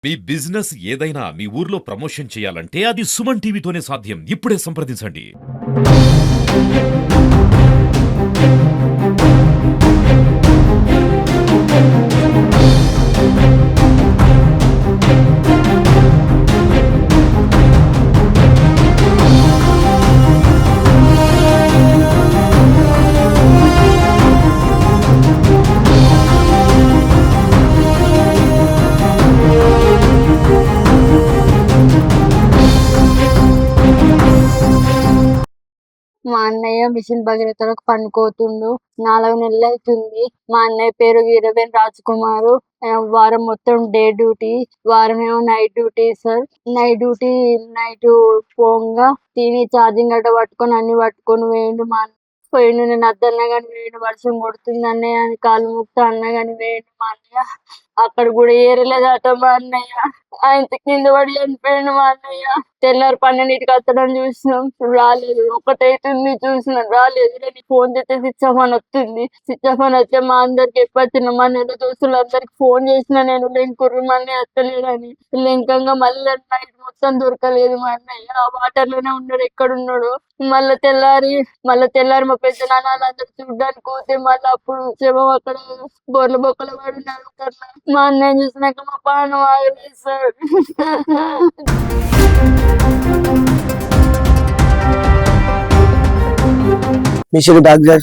మీ business ఏదైనా మీ ఊర్లో promotion చేయాలంటే అది సుమన్ టీవీతోనే సాధ్యం. ఇప్పుడే సంప్రదించండి. మా అన్నయ్య మిషన్ భగీరథలకు పనిపోతుండు. 4 నెలలు అవుతుంది. మా అన్నయ్య పేరు వీరవేణి రాజకుమారు. వారం మొత్తం డే డ్యూటీ, వారమేమో night duty sir. Night duty night పోంగా తిని ఛార్జింగ్ గట్ట పట్టుకొని అన్ని పట్టుకొని పోయిండు. మా అన్న పోయిండు. నేను వద్దన్నా గాని పోయిండు. వర్షం కొడుతుంది అన్నయ్య అని కాలు మొక్కుతా అన్నా గాని పోయిండు మా అన్నయ్య. అక్కడ కూడా ఏరలేదట మా అన్నయ్య. ఆయన కింద పడి చనిపోయిండు మా అన్నయ్య. తెల్లారి 12కి వస్తాడని చూసినాం, రాలేదు. 1 అవుతుంది చూసినాం, రాలేదు. నేను ఫోన్ చేస్తే స్విచ్ ఆఫ్ అని వస్తుంది. స్విచ్ ఆఫ్ అని వస్తే మా అందరికి ఎప్పొచ్చిన మా నెల దోస్తులందరికి ఫోన్ చేసిన నేను లెంకుర్రు మా అన్నయ్య వస్తలేడని. లెంకంగా మళ్ళీ నైట్ మొత్తం దొరకలేదు మా అన్నయ్య. ఆ వాటర్ లోనే ఉన్నాడు, ఎక్కడున్నాడు. మళ్ళా తెల్లారి మా పెద్ద నాన్న అందరు చూడ్డానికి పోతే మళ్ళీ అప్పుడు శవం అక్కడ బొర్ల బొక్కల పడినాడు. మా అన్నయ్య చూసినాక మా పానం ఆగలేదు సార్. మిషన్ దగ్గర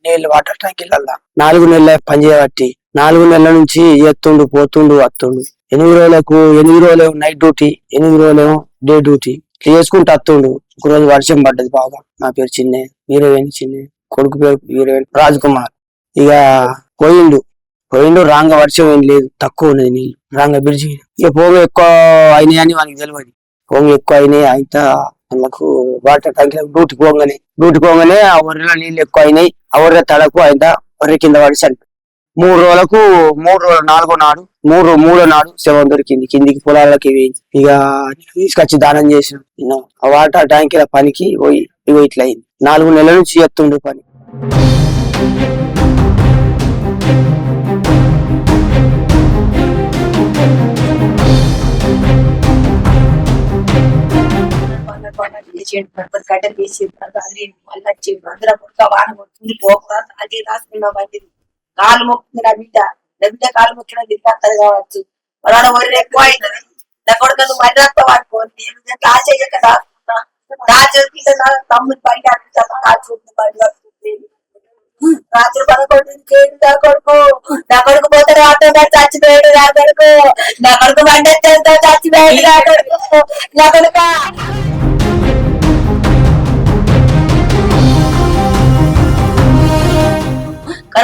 నీళ్ళు వాటర్ ట్యాంకీలల్లా 4 నెలల పని చేయబట్టి 4 నెలల నుంచి ఎత్తుండు పోతుండు వస్తుండు. 8 రోజులు నైట్ డ్యూటీ, 8 రోజులేమో డే డ్యూటీ చేసుకుంటూ వస్తుండు. ఒక రోజు వర్షం పడ్డది బాగా. నా పేరు వీరవేణి చిన్న, కొడుకు పేరు వీరవేణి రాజకుమార్. ఇక పోయిండు రాంగ వర్షం ఏం లేదు, తక్కువ ఉన్నది నీళ్ళు రాంగ బ్రిడ్జి. ఇక పోగ ఎక్కువ అయినాయి అని వానికి తెలియదు. పోగ ఎక్కువ అయినాయి అయితే వాళ్ళకు వాటర్ ట్యాంక్ డ్యూటీ పోగానే ఆ ఒర్రెలో నీళ్ళు ఎక్కువ అయినాయి. ఆ ఒర్రె తలకు అయితే ఒర్రె కింద పడి చనిపోయి 3 రోజులకు 3 నాడు శవం దొరికింది. కిందికి పొలాలకి వేయింది. ఇక తీసుకొచ్చి దానం చేసిన ఆ వాటర్ ట్యాంకీల పనికి పోయి ఇగో ఇట్లా అయింది. 4 నెలల నుంచి ఎత్తుండు పని. కట్టెలు తీసి మళ్ళీ వచ్చి అందరూ పుడక వాన కొడుతుంది. పోక అది రాసుకున్న బండి కాలు మొక్కుతుంది. నా బిడ్డ కాలు మొక్కిన తింటారు కావచ్చు. వాళ్ళ ఒరి ఎక్కువ అవుతుంది. నా కొడుకు మళ్ళీ పట్టుకోండి. నేను దాచేయక రాసుకుంటా. దాచేస్తే తమ్ముడు బయట దాచుకుంటుంది. బయట వస్తుంది. రాత్రి 11 నా కొడుకు పోతే రాత్రి చచ్చిపోయాడు. నా కొడుకు బండి చచ్చిపోయాడు. నా కొడుక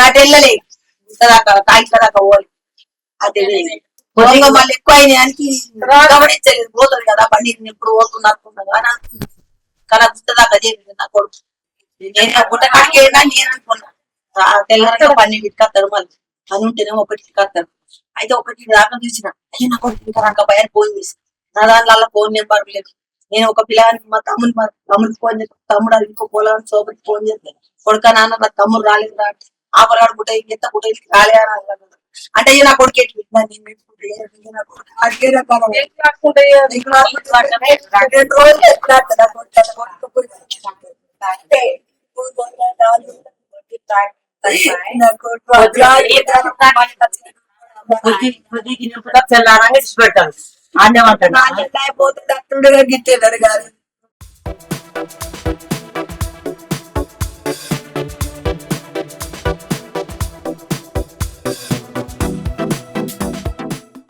అటు వెళ్ళలే కాయిదాకా పోవాలి. అదే మళ్ళీ ఎక్కువ అయినానికి గమనించలేదు. పోతుంది కదా బండి ఎప్పుడు పోతున్నట్టున్నది అని అనుకున్నాను. కానీ గుట్టదాకా చేరింది నా కొడుకు. నేను గుట్ట కాడికి వెళ్ళినా నేను అనుకున్నా తెల్లరిగా 12కి వస్తాడు. మళ్ళీ అని ఉంటేనేమో 1కి వస్తాడు. అయితే 1 దాకా చూసిన అయ్యో నా కొడుకు ఇంకా రాక భయాన్ని ఫోన్ చేసి నా దాంట్లో ఫోన్ నెంబర్ లేదు. నేను ఒక పిల్లగానికి మా తమ్ముడికి ఫోన్ చేస్తాను. తమ్ముడు అది ఇంకో పొలానికి సోబరికి ఫోన్ చేస్తాను. కొడుక నాన్న నా తమ్ముడు రాలేదు రా ఆపరాడు గుట్ట ఎంత గుట్ట రాలే అని అంటే నా కొడుకు తెల్లారంగా ఇచ్చి పెట్టాను. పోతుండే గిట్టేదారు కాదు.